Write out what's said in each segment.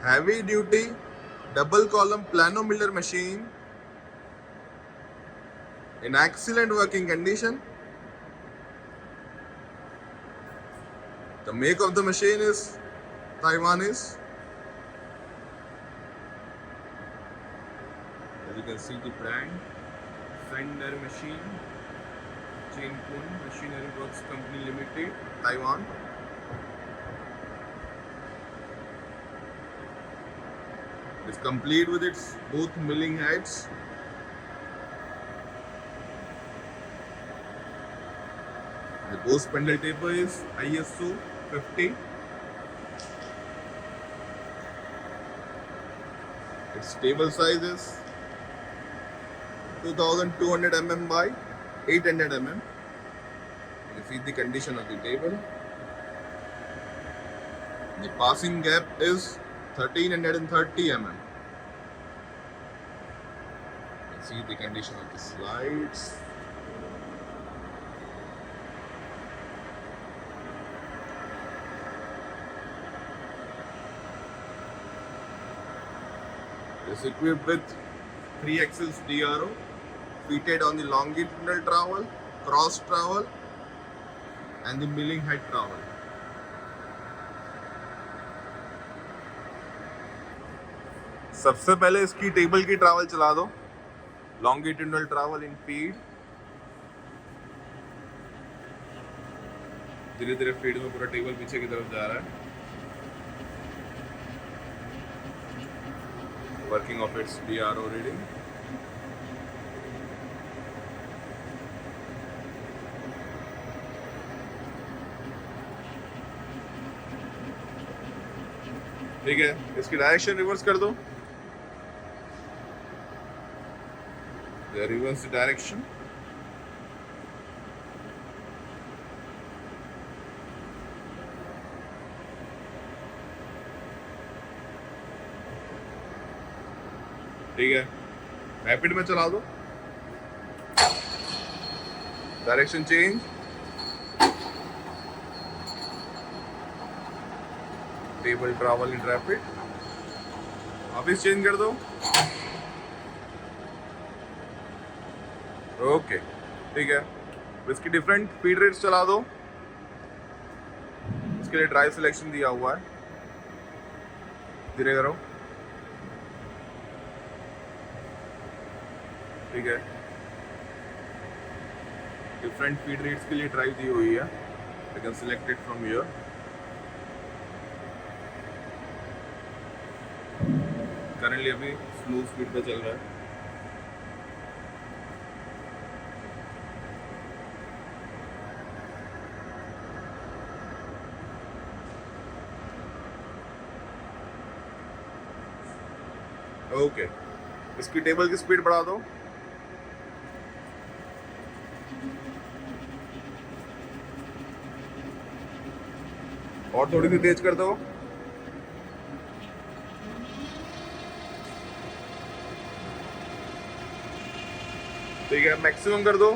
heavy duty double column plano miller machine in excellent working condition. The make of the machine is Taiwanese. As you can see the brand, Fender Machine, Chain Kun Machinery Works Company Limited, Taiwan. It's complete with its both milling heads. The Bose spindle taper is ISO 50. Its table size is 2200 mm by 800 mm. You see the condition of the table. The passing gap is 1330 mm. You see the condition of the slides. It is equipped with 3 axles DRO fitted on the longitudinal trowel, cross trowel and the milling head trowel. सबसे पहले इसकी table की travel चला दो, longitudinal travel in feed. धीरे धीरे feed में पूरा टेबल पीछे की तरफ जा रहा है. Working of its DRO reading. ठीक है, इसकी डायरेक्शन रिवर्स कर दो. Reverse direction. ठीक है, रैपिड में चला दो. Direction change. Table travel in rapid. Office change कर दो. ओके, ठीक है. इसकी डिफरेंट फीड रेट्स चला दो. इसके लिए ड्राइव सिलेक्शन दिया हुआ है. धीरे करो. ठीक है, डिफरेंट फीड रेट्स के लिए ड्राइव दी हुई है. You can select it from here. Currently अभी स्लो स्पीड पे चल रहा है. ओके, इसकी टेबल की स्पीड बढ़ा दो. और थोड़ी सी तेज कर दो. ठीक है, मैक्सिमम कर दो.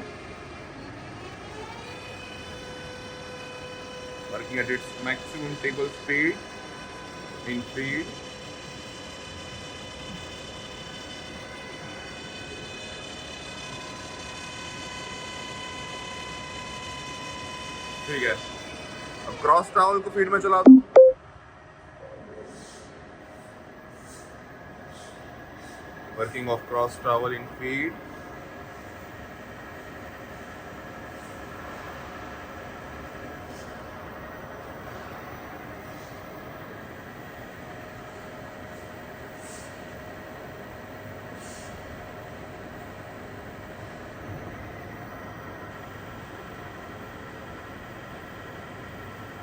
Working at its maximum table speed in feed. ठीक है, अब क्रॉस ट्रैवल को फीड में चला दो. Working of cross travel in feed.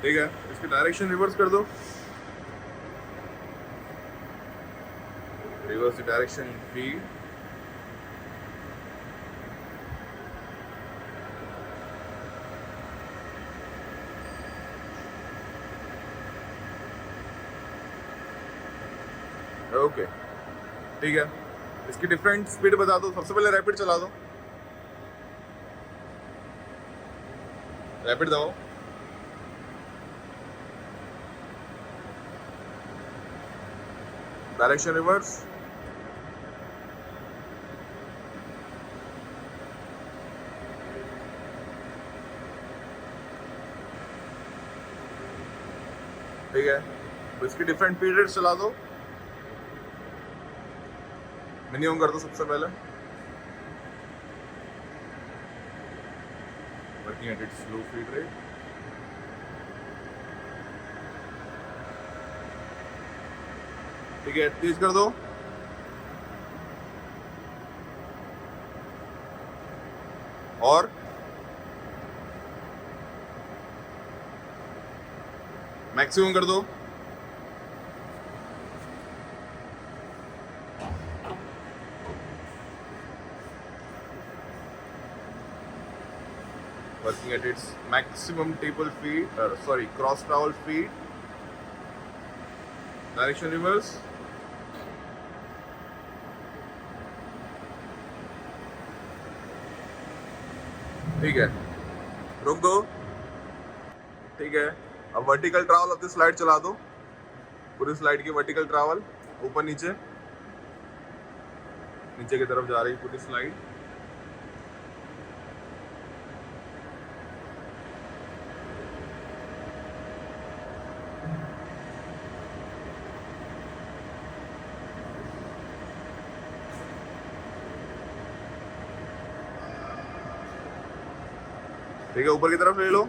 ठीक है, इसकी डायरेक्शन रिवर्स कर दो. Reverse direction in feed. Okay, ठीक है. इसकी डिफरेंट स्पीड बता दो. सबसे पहले रैपिड चला दो. रैपिड दबाओ. डायरेक्शन रिवर्स, ठीक है। तो इसकी डिफरेंट पीरियड्स चला दो, मिनिमम कर दो सबसे पहले, working at its slow feed rate, ठीक है। तेज कर दो, और मैक्सिमम कर दो, working at its maximum table speed, cross travel speed, direction reverse, ठीक है। रुक दो, ठीक है। अब vertical travel of the slide चला दो, पूरी स्लाइड की वर्टिकल ट्रैवल, ऊपर नीचे, नीचे की तरफ जा रही पूरी स्लाइड, ठीक है। ऊपर की तरफ ले लो,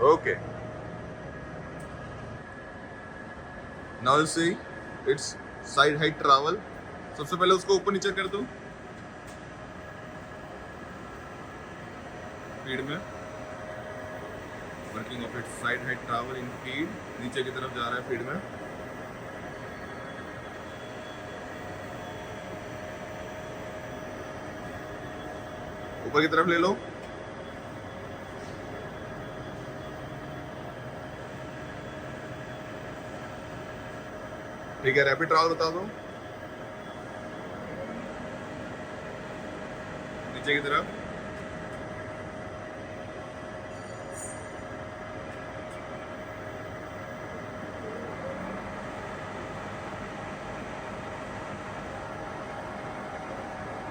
okay. Now you see it's side height travel. सबसे पहले उसको ऊपर नीचे कर दो फीड में, working of its side height travel in feed, नीचे की तरफ जा रहा है फीड में, ऊपर की तरफ ले लो, ठीक है। रैपिड ट्रैवल बता दो, नीचे की तरफ,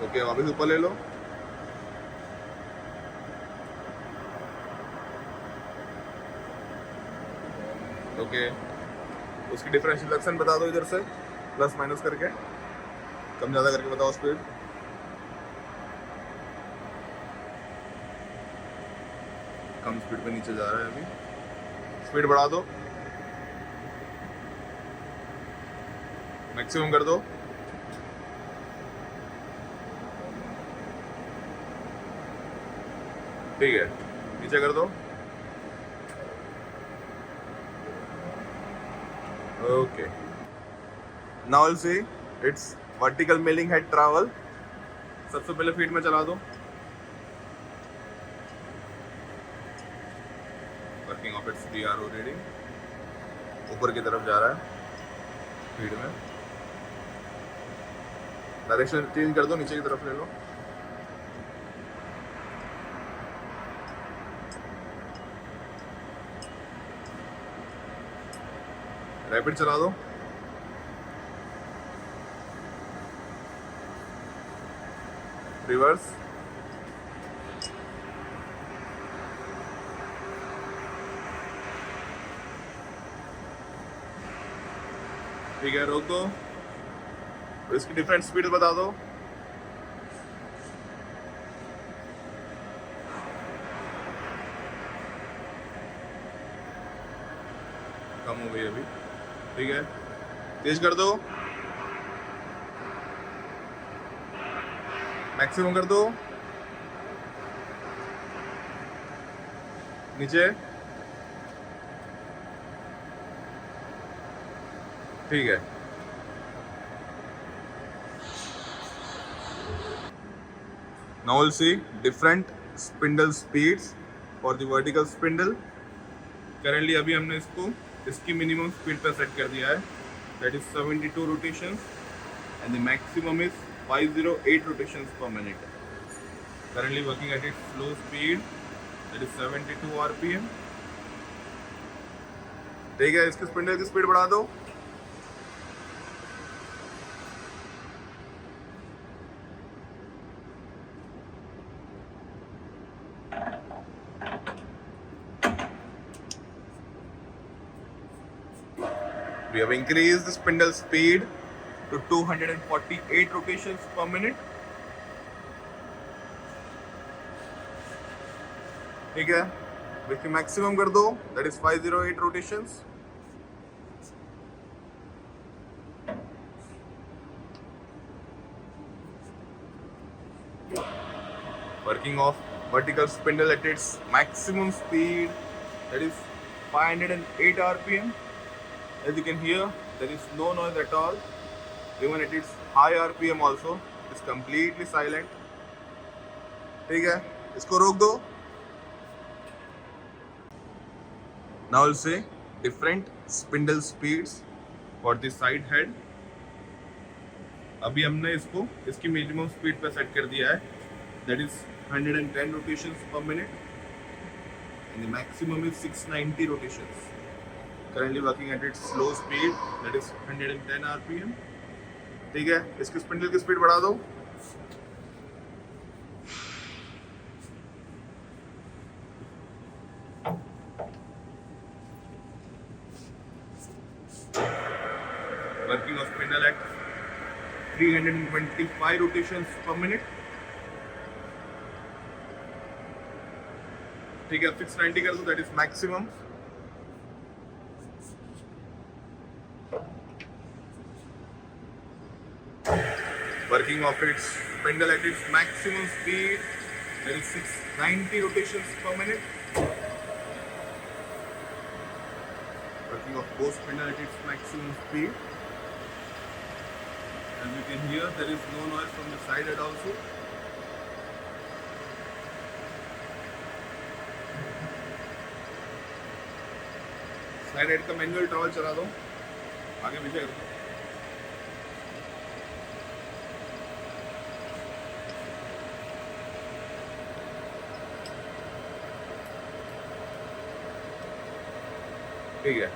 ओके। वापस ऊपर ले लो, ओके। उसकी डिफरेंशियल रिडक्शन बता दो इधर से, प्लस माइनस करके, कम ज़्यादा करके बताओ स्पीड, कम स्पीड पे नीचे जा रहा है अभी, स्पीड बढ़ा दो, मैक्सिमम कर दो, ठीक है। नीचे कर दो, okay. Now will see it's vertical milling head travel. सबसे पहले फीड में चला दो, working of it's DRO reading, ऊपर की तरफ जा रहा है फीड में, डायरेक्शन चेंज कर दो, नीचे की तरफ ले लो, रैपिड चला दो, रिवर्स, ठीक है। रोक दो, इसकी डिफरेंट स्पीड बता दो, कम हो गई अभी, ठीक है। तेज कर दो, मैक्सिमम कर दो, नीचे, ठीक है। Now we'll see different spindle speeds for the vertical spindle. Currently अभी हमने इसकी minimum speed पे set कर दिया है, that is 72 rotations, and the maximum is 508 rotations per minute. Currently working at its slow speed, that is 72 RPM. ठीक है, इसकी स्पिंडल की स्पीड बढ़ा दो. We have increased the spindle speed to 248 rotations per minute. ठीक है, इसकी maximum कर दो, that is 508 rotations. Working off vertical spindle at its maximum speed, that is 508 RPM. As you can hear, there is no noise at all. Even at its high RPM also, it's completely silent. ठीक है, इसको रोक दो. Now we'll say different spindle speeds for the side head. अभी हमने इसकी minimum speed पे set कर दिया है, that is 110 rotations per minute, and the maximum is 690 rotations. Currently working at its slow speed, that is 110 RPM. ठीक है, इसकी स्पिंडल की स्पीड बढ़ा दो. Working of spindle at 325 rotations per minute. ठीक है, 690 कर दो, that is maximum. Working of its spindle at its maximum speed, that is 690 rotations per minute. Working of both spindle at its maximum speed. As you can hear, there is no noise from the side head also. Side head का manual travel चला दो, आगे पीछे कर दो. ठीक है.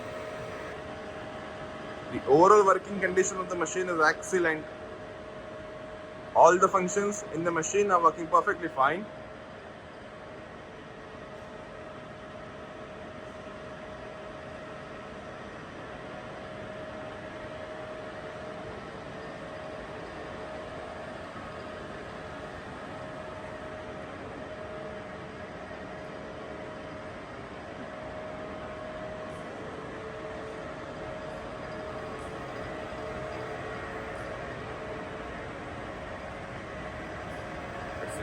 The overall working condition of the machine is excellent. All the functions in the machine are working perfectly fine.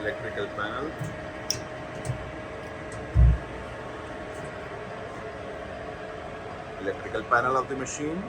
Electrical panel. Electrical panel of the machine.